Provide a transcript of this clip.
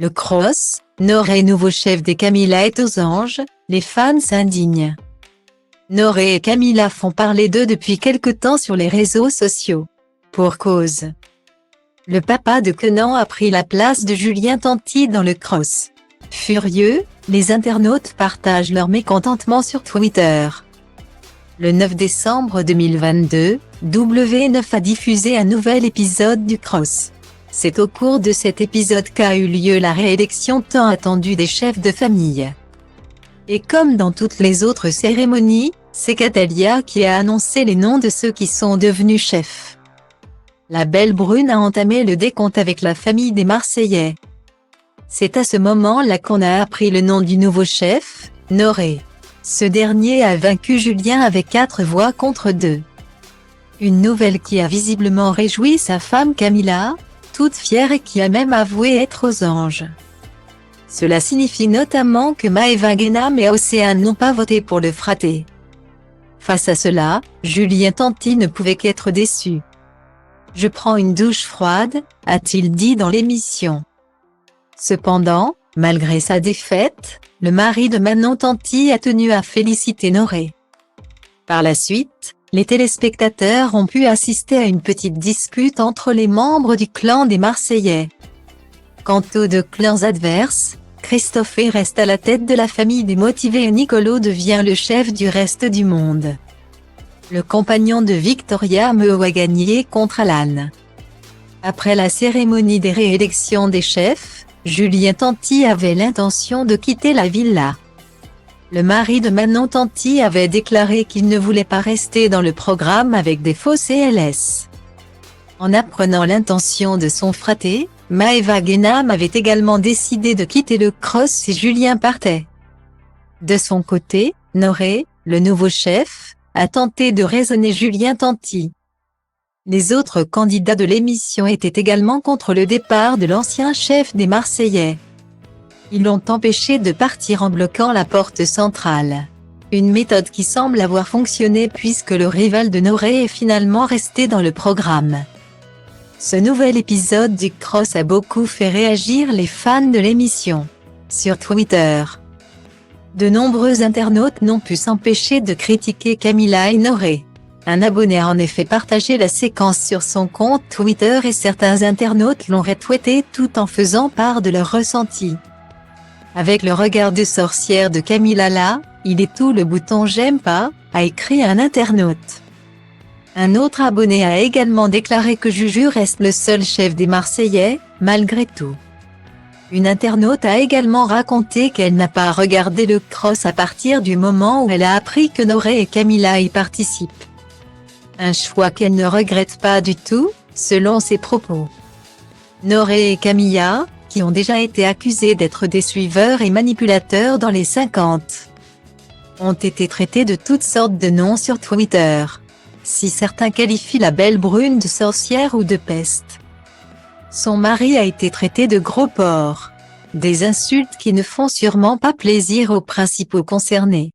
Le cross, Noré nouveau chef des Camila est aux anges, les fans s'indignent. Noré et Camila font parler d'eux depuis quelque temps sur les réseaux sociaux. Pour cause. Le papa de Kenan a pris la place de Julien Tanti dans le cross. Furieux, les internautes partagent leur mécontentement sur Twitter. Le 9 décembre 2022, W9 a diffusé un nouvel épisode du cross. C'est au cours de cet épisode qu'a eu lieu la réélection tant attendue des chefs de famille. Et comme dans toutes les autres cérémonies, c'est Catalia qui a annoncé les noms de ceux qui sont devenus chefs. La belle brune a entamé le décompte avec la famille des Marseillais. C'est à ce moment-là qu'on a appris le nom du nouveau chef, Noré. Ce dernier a vaincu Julien avec 4 voix contre 2. Une nouvelle qui a visiblement réjoui sa femme Camila, toute fière et qui a même avoué être aux anges. Cela signifie notamment que Maëva Guénam et Océane n'ont pas voté pour le fraté. Face à cela, Julien Tanti ne pouvait qu'être déçu. « Je prends une douche froide », a-t-il dit dans l'émission. Cependant, malgré sa défaite, le mari de Manon Tanti a tenu à féliciter Noré. Par la suite, les téléspectateurs ont pu assister à une petite dispute entre les membres du clan des Marseillais. Quant aux deux clans adverses, Christophe reste à la tête de la famille des motivés et Nicolo devient le chef du reste du monde. Le compagnon de Victoria Meo a gagné contre Alan. Après la cérémonie des réélections des chefs, Julien Tanti avait l'intention de quitter la villa. Le mari de Manon Tanti avait déclaré qu'il ne voulait pas rester dans le programme avec des faux CLS. En apprenant l'intention de son fraté, Maëva Guénam avait également décidé de quitter le cross si Julien partait. De son côté, Noré, le nouveau chef, a tenté de raisonner Julien Tanti. Les autres candidats de l'émission étaient également contre le départ de l'ancien chef des Marseillais. Ils l'ont empêché de partir en bloquant la porte centrale. Une méthode qui semble avoir fonctionné puisque le rival de Noré est finalement resté dans le programme. Ce nouvel épisode du cross a beaucoup fait réagir les fans de l'émission. Sur Twitter, de nombreux internautes n'ont pu s'empêcher de critiquer Camila et Noré. Un abonné a en effet partagé la séquence sur son compte Twitter et certains internautes l'ont retweeté tout en faisant part de leur ressenti. Avec le regard de sorcière de Camila là, il est tout le bouton j'aime pas, a écrit un internaute. Un autre abonné a également déclaré que Juju reste le seul chef des Marseillais, malgré tout. Une internaute a également raconté qu'elle n'a pas regardé le cross à partir du moment où elle a appris que Noré et Camila y participent. Un choix qu'elle ne regrette pas du tout, selon ses propos. Noré et Camila, qui ont déjà été accusés d'être des suiveurs et manipulateurs dans les 50, ont été traités de toutes sortes de noms sur Twitter. Si certains qualifient la belle brune de sorcière ou de peste. Son mari a été traité de gros porc. Des insultes qui ne font sûrement pas plaisir aux principaux concernés.